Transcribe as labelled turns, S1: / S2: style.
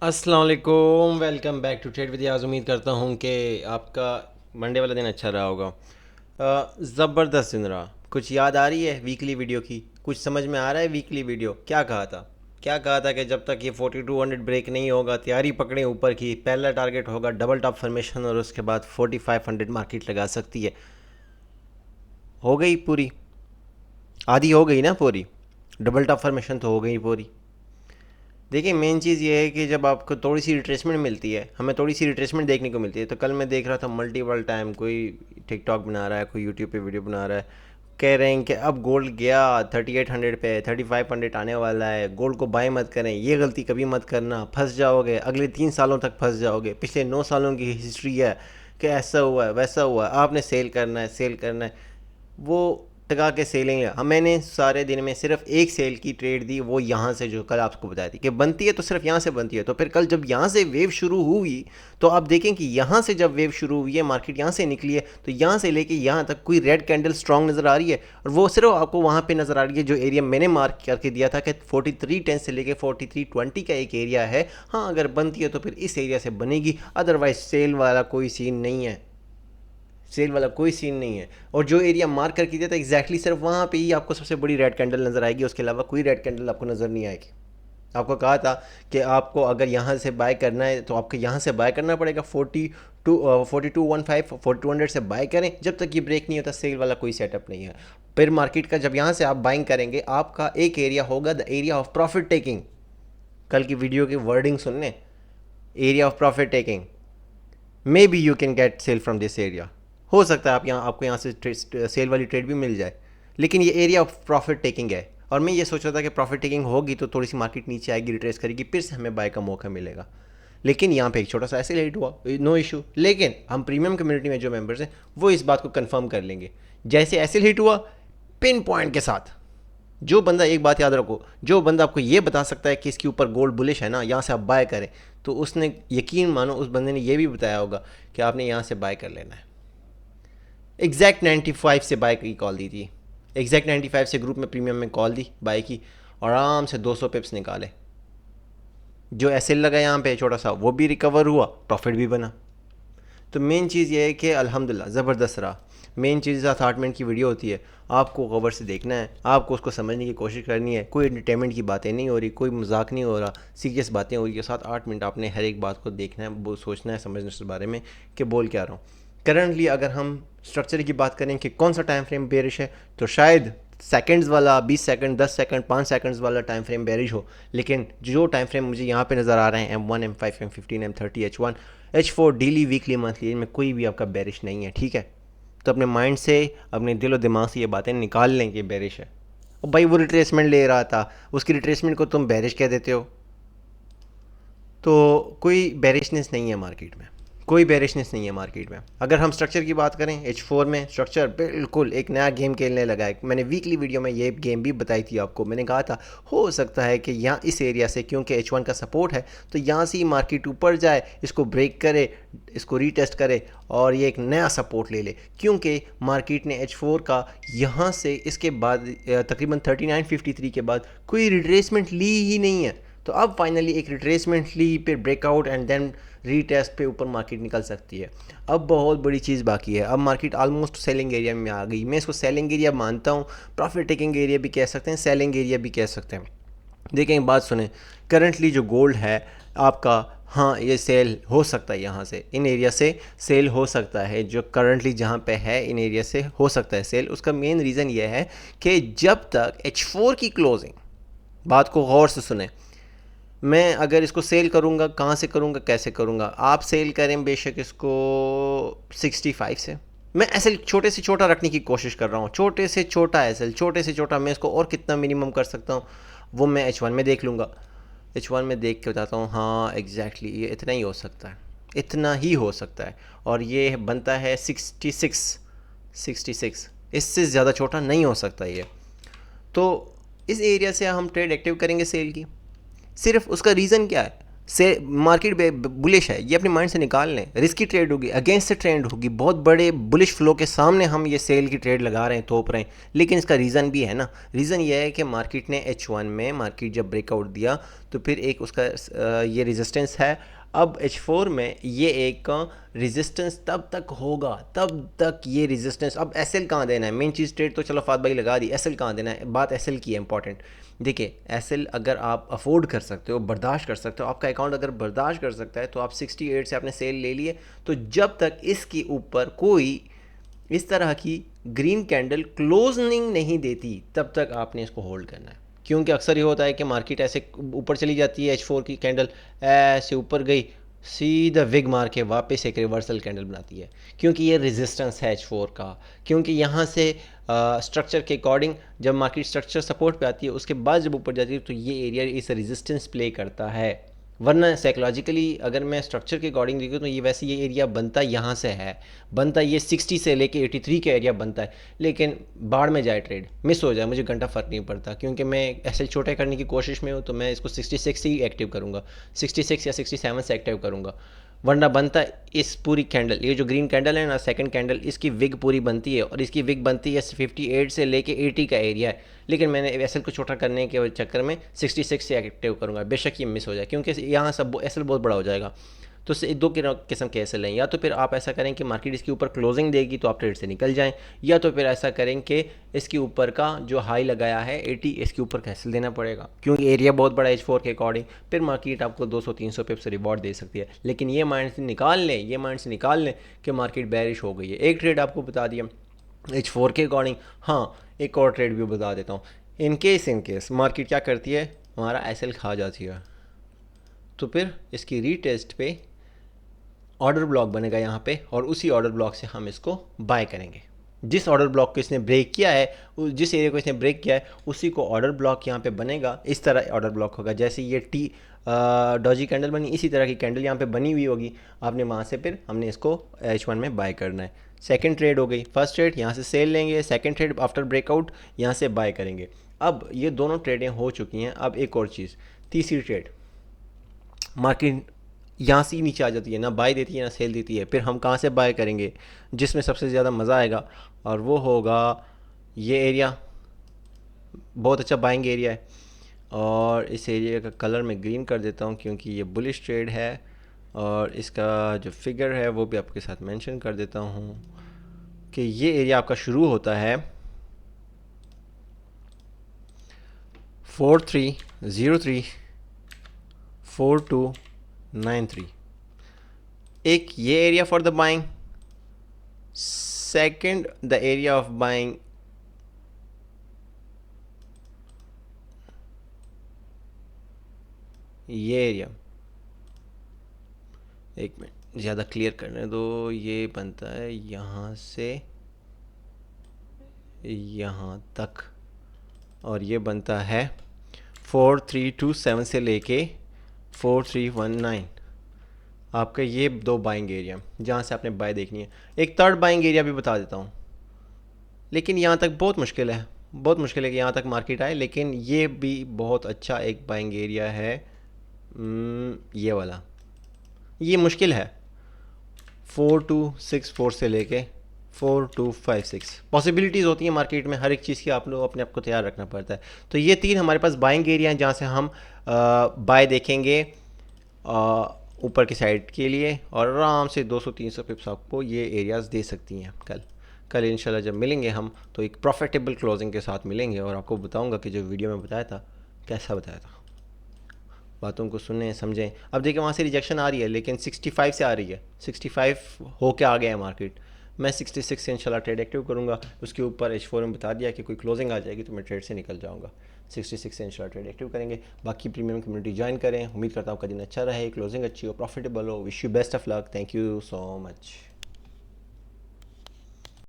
S1: अस्सलाम वालेकुम, welcome back to trade with Yaz. उम्मीद करता हूँ कि आपका मंडे वाला दिन अच्छा रहा होगा। ज़बरदस्त दिन रहा। कुछ याद आ रही है वीकली वीडियो की? कुछ समझ में आ रहा है वीकली वीडियो क्या कहा था? क्या कहा था कि जब तक ये 4200 ब्रेक नहीं होगा तैयारी पकड़े ऊपर की, पहला टारगेट होगा डबल टॉप फॉर्मेशन और उसके बाद 4500 मार्केट लगा सकती है। हो गई पूरी, आधी हो गई ना पूरी। डबल टॉप फॉर्मेशन तो हो गई पूरी। देखिए मेन चीज़ ये है कि जब आपको थोड़ी सी रिट्रेसमेंट मिलती है, हमें थोड़ी सी रिट्रेसमेंट देखने को मिलती है। तो कल मैं देख रहा था मल्टीपल टाइम, कोई टिकटॉक बना रहा है, कोई यूट्यूब पे वीडियो बना रहा है, कह रहे हैं कि अब गोल्ड गया 3800 पे, 3500 आने वाला है, गोल्ड को बाय मत करें, ये गलती कभी मत करना, फंस जाओगे, अगले 3 सालों तक फंस जाओगे। पिछले 9 सालों की हिस्ट्री है कि ऐसा हुआ है वैसा हुआ है, आपने सेल करना है, सेल करना है। वो टका के सेलिंग है। हम मैंने सारे दिन में सिर्फ एक सेल की ट्रेड दी, वो यहाँ से जो कल आपको बताई थी कि बनती है तो सिर्फ यहाँ से बनती है। तो फिर कल जब यहाँ से वेव शुरू हुई तो आप देखें कि यहाँ से जब वेव शुरू हुई है, मार्केट यहाँ से निकली है, तो यहाँ से लेके यहाँ तक कोई रेड कैंडल स्ट्रांग नज़र आ रही है। और वो सिर्फ आपको वहाँ पे नज़र आ रही है जो एरिया मैंने मार्क करके दिया था कि 4310 से लेके 4320 का एक एरिया है। हाँ, अगर बनती है तो फिर इस एरिया से बनेगी, अदरवाइज सेल वाला कोई सीन नहीं है। सेल वाला कोई सीन नहीं है। और जो एरिया मार्क करके दिया था एग्जैक्टली सिर्फ वहाँ पे ही आपको सबसे बड़ी रेड कैंडल नज़र आएगी, उसके अलावा कोई रेड कैंडल आपको नज़र नहीं आएगी। आपको कहा था कि आपको अगर यहाँ से बाय करना है तो आपको यहाँ से बाय करना पड़ेगा 4215 4200 से बाय करें। जब तक ये ब्रेक नहीं होता सेल वाला कोई सेटअप नहीं है। फिर मार्केट का जब यहाँ से आप बाइंग करेंगे, आपका एक एरिया होगा the area of profit taking. कल की वीडियो की वर्डिंग सुनने, area of profit taking, may be you can get sell from this area. हो सकता है आपको यहाँ से सेल वाली ट्रेड भी मिल जाए, लेकिन ये एरिया ऑफ प्रॉफिट टेकिंग है। और मैं ये सोच रहा था कि प्रॉफिट टेकिंग होगी तो थोड़ी सी मार्केट नीचे आएगी, रिट्रेस करेगी, फिर से हमें बाय का मौका मिलेगा। लेकिन यहाँ पे एक छोटा सा ऐसे लेट हुआ, नो इशू। लेकिन हम प्रीमियम कम्युनिटी में जो मेंबर्स हैं वो इस बात को कंफर्म कर लेंगे, जैसे ऐसे हिट हुआ पिन पॉइंट के साथ। जो बंदा, एक बात याद रखो, जो बंदा आपको ये बता सकता है कि इसके ऊपर गोल्ड बुलिश है ना, यहाँ से आप बाय करें, तो उसने, यकीन मानो उस बंदे ने ये भी बताया होगा कि आपने यहाँ से बाय कर लेना है। एग्जैक्ट 95 से बाय की कॉल दी थी, एग्जैक्ट 95 से ग्रुप में प्रीमियम में कॉल दी बाय की, और आराम से 200 पिप्स निकाले। जो एस एल लगा यहाँ पे छोटा सा, वो भी रिकवर हुआ, प्रॉफिट भी बना। तो मेन चीज़ ये है कि अल्हम्दुलिल्लाह ज़बरदस्त रहा। मेन चीज़ 7-8 मिनट की वीडियो होती है, आपको कवर से देखना है, आपको उसको समझने की कोशिश करनी है। कोई एंटरटेनमेंट की बातें नहीं हो रही, कोई मजाक नहीं हो रहा, सीरियस बातें हो रही है। 7-8 मिनट आपने हर एक बात को देखना है, वो सोचना है, समझना इस बारे में कि बोल क्या रहा हूँ। करंटली अगर हम स्ट्रक्चर की बात करें कि कौन सा टाइम फ्रेम बेरिश है, तो शायद सेकंड्स वाला, 20 सेकंड, 10 सेकंड, 5 सेकंड्स वाला टाइम फ्रेम बेरिश हो। लेकिन जो टाइम फ्रेम मुझे यहाँ पे नज़र आ रहे हैं, M1, M5, M15, M30, H1, H4, daily, weekly, monthly, इनमें कोई भी आपका बेरिश नहीं है। ठीक है, तो अपने माइंड से, अपने दिलो दिमाग से ये बातें निकाल लें कि बेरिश है। और भाई वो रिट्रेसमेंट ले रहा था, उसकी रिट्रेसमेंट को तुम बेरिश कह देते हो, तो कोई बेरिशनेस नहीं है मार्केट में, कोई बेरिशनेस नहीं है मार्केट में। अगर हम स्ट्रक्चर की बात करें, H4 में स्ट्रक्चर बिल्कुल एक नया गेम खेलने लगा है। मैंने वीकली वीडियो में ये गेम भी बताई थी आपको। मैंने कहा था हो सकता है कि यहाँ इस एरिया से, क्योंकि H1 का सपोर्ट है, तो यहाँ से ही मार्केट ऊपर जाए, इसको ब्रेक करे, इसको रीटेस्ट करे और ये एक नया सपोर्ट ले ले। क्योंकि मार्केट ने H4 का यहाँ से इसके बाद तकरीबन 3953 के बाद कोई रिट्रेसमेंट ली ही नहीं है। तो अब फाइनली एक रिट्रेसमेंट ली, फिर ब्रेकआउट एंड देन रीटेस्ट पे ऊपर मार्केट निकल सकती है। अब बहुत बड़ी चीज़ बाकी है, अब मार्केट ऑलमोस्ट सेलिंग एरिया में आ गई। मैं इसको सेलिंग एरिया मानता हूँ, प्रॉफिट टेकिंग एरिया भी कह सकते हैं, सेलिंग एरिया भी कह सकते हैं। देखें एक बात सुने, करंटली जो गोल्ड है आपका, हाँ ये सेल हो सकता है, यहाँ से इन एरिया से सेल हो सकता है। जो करंटली जहाँ पे है इन एरिया से हो सकता है सेल। उसका मेन रीज़न ये है कि जब तक H4 की क्लोजिंग, बात को गौर से सुने, मैं अगर इसको सेल करूँगा, कहाँ से करूँगा, कैसे करूँगा? आप सेल करें बेशक इसको 65 से। मैं एसएल छोटे से छोटा रखने की कोशिश कर रहा हूँ, छोटे से छोटा एसएल, छोटे से छोटा। मैं इसको और कितना मिनिमम कर सकता हूँ वो मैं H1 में देख लूँगा, H1 में देख के बताता हूँ। हाँ एग्जैक्टली ये इतना ही हो सकता है, इतना ही हो सकता है। और ये बनता है 66, इससे ज़्यादा छोटा नहीं हो सकता ये। तो इस एरिया से हम ट्रेड एक्टिव करेंगे सेल की। सिर्फ उसका रीज़न क्या है? से मार्केट बुलिश है, ये अपने माइंड से निकाल लें। रिस्की ट्रेड होगी, अगेंस्ट ट्रेंड होगी, बहुत बड़े बुलिश फ्लो के सामने हम ये सेल की ट्रेड लगा रहे हैं, थोप रहे हैं। लेकिन इसका रीज़न भी है ना, रीज़न ये है कि मार्केट ने H1 में मार्केट जब ब्रेकआउट दिया तो फिर एक उसका ये रेजिस्टेंस है। अब H4 में ये एक रेजिस्टेंस तब तक होगा, तब तक ये रेजिस्टेंस। अब एसएल कहाँ देना है, मेन चीज़ ट्रेड तो चलो फात भाई लगा दी, एसएल कहाँ देना है, बात एसएल की है इंपॉर्टेंट। देखिए एसएल अगर आप अफोर्ड कर सकते हो, बर्दाश्त कर सकते हो, आपका अकाउंट अगर बर्दाश्त कर सकता है तो आप 68 से आपने सेल ले लिए, तो जब तक इसके ऊपर कोई इस तरह की ग्रीन कैंडल क्लोजिंग नहीं देती तब तक आपने इसको होल्ड करना है। क्योंकि अक्सर ये होता है कि मार्केट ऐसे ऊपर चली जाती है, H4 की कैंडल ऐसे ऊपर गई, सीधा विग मार के वापस एक रिवर्सल कैंडल बनाती है, क्योंकि ये रेजिस्टेंस है H4 का। क्योंकि यहाँ से स्ट्रक्चर के अकॉर्डिंग जब मार्केट स्ट्रक्चर सपोर्ट पे आती है, उसके बाद जब ऊपर जाती है तो ये एरिया इस रेजिस्टेंस प्ले करता है। वरना साइकोलॉजिकली अगर मैं स्ट्रक्चर के अकॉर्डिंग देखूँ तो ये वैसे ये एरिया बनता यहाँ से है, बनता ये 60 से लेके 83 का एरिया बनता है। लेकिन बाढ़ में जाए, ट्रेड मिस हो जाए, मुझे घंटा फ़र्क नहीं पड़ता, क्योंकि मैं ऐसे छोटे करने की कोशिश में हूँ, तो मैं इसको 66 ही एक्टिव करूँगा, 66 या 67 से एक्टिव करूँगा। वरना बनता इस पूरी कैंडल, ये जो ग्रीन कैंडल है ना सेकंड कैंडल, इसकी विग पूरी बनती है, और इसकी विग बनती है 58 से लेके 80 का एरिया है। लेकिन मैंने एसएल को छोटा करने के चक्कर में 66 से एक्टिव करूँगा, बेशक ये मिस हो जाए, क्योंकि यहाँ सब एसएल बहुत बड़ा हो जाएगा। तो दो किस्म के एसएल हैं, या तो फिर आप ऐसा करें कि मार्केट इसके ऊपर क्लोजिंग देगी तो आप ट्रेड से निकल जाएं, या तो फिर ऐसा करें कि इसके ऊपर का जो हाई लगाया है 80, इसके ऊपर कैंसिल देना पड़ेगा, क्योंकि एरिया बहुत बड़ा है H4 के अकॉर्डिंग। फिर मार्केट आपको 200-300 पिप्स रिवॉर्ड दे सकती है। लेकिन ये माइंड से निकाल लें, ये माइंड से निकाल लें कि मार्केट बैरिश हो गई है। एक ट्रेड आपको बता दिया H4 के अकॉर्डिंग। हाँ, एक और ट्रेड भी बता देता हूँ। इन केस मार्केट क्या करती है, हमारा एसएल खा जाती है, तो फिर इसकी रीटेस्ट पे ऑर्डर ब्लॉक बनेगा यहाँ पे, और उसी ऑर्डर ब्लॉक से हम इसको बाय करेंगे। जिस ऑर्डर ब्लॉक को इसने ब्रेक किया है, जिस एरिया को इसने ब्रेक किया है, उसी को ऑर्डर ब्लॉक यहाँ पे बनेगा। इस तरह ऑर्डर ब्लॉक होगा, जैसे ये डॉजी कैंडल बनी, इसी तरह की कैंडल यहाँ पे बनी हुई होगी। आपने वहाँ से फिर हमने इसको H1 में बाय करना है। सेकंड ट्रेड हो गई, फर्स्ट ट्रेड यहाँ से सेल लेंगे, सेकंड ट्रेड आफ्टर ब्रेकआउट यहाँ से बाय करेंगे। अब ये दोनों ट्रेडें हो चुकी हैं। अब एक और चीज़, तीसरी ट्रेड, मार्केट यहाँ से ही नीचे आ जाती है, ना बाय देती है ना सेल देती है, फिर हम कहाँ से बाय करेंगे, जिसमें सबसे ज़्यादा मज़ा आएगा, और वो होगा ये एरिया। बहुत अच्छा बाइंग एरिया है, और इस एरिया का कलर मैं ग्रीन कर देता हूँ क्योंकि ये बुलिश ट्रेड है, और इसका जो फिगर है वो भी आपके साथ मेंशन कर देता हूँ कि ये एरिया आपका शुरू होता है 4303 4293। एक ये area for the buying, second the area of buying ये एरिया, एक मिनट ज़्यादा क्लियर करने दो, ये बनता है यहाँ से यहाँ तक, और ये बनता है 4327 से लेके 4319। आपका ये दो बाइंग एरिया जहाँ से आपने बाय देखनी है। एक थर्ड बाइंग एरिया भी बता देता हूँ, लेकिन यहाँ तक बहुत मुश्किल है, बहुत मुश्किल है कि यहाँ तक मार्केट आए, लेकिन ये भी बहुत अच्छा एक बाइंग एरिया है। ये वाला, ये मुश्किल है, 4264 से लेके 4256। पॉसिबिलिटीज़ होती हैं मार्केट में, हर एक चीज़ की आप लोग अपने आप को तैयार रखना पड़ता है। तो ये तीन हमारे पास बाइंग एरिया हैं जहाँ से हम बाय देखेंगे ऊपर की साइड के लिए, और आराम से 200-300 पिप्स आपको ये एरियाज़ दे सकती हैं। कल इंशाल्लाह जब मिलेंगे हम तो एक प्रॉफिटेबल क्लोजिंग के साथ मिलेंगे, और आपको बताऊंगा कि जो वीडियो में बताया था कैसा बताया था। बातों को सुने समझें। अब देखिए वहाँ से रिजेक्शन आ रही है, लेकिन 65 से आ रही है, 65 हो के आ गया है मार्केट। मैं 66 से इंशाल्लाह ट्रेड एक्टिव करूँगा। उसके ऊपर H4 में बता दिया कि कोई क्लोजिंग आ जाएगी तो मैं ट्रेड से निकल जाऊँगा। 66 से इंशाल्लाह ट्रेड एक्टिव करेंगे। बाकी प्रीमियम कम्युनिटी ज्वाइन करें। उम्मीद करता हूँ आपका दिन अच्छा रहे, क्लोजिंग अच्छी हो, प्रॉफिटेबल हो। Wish you best of luck. Thank you so much.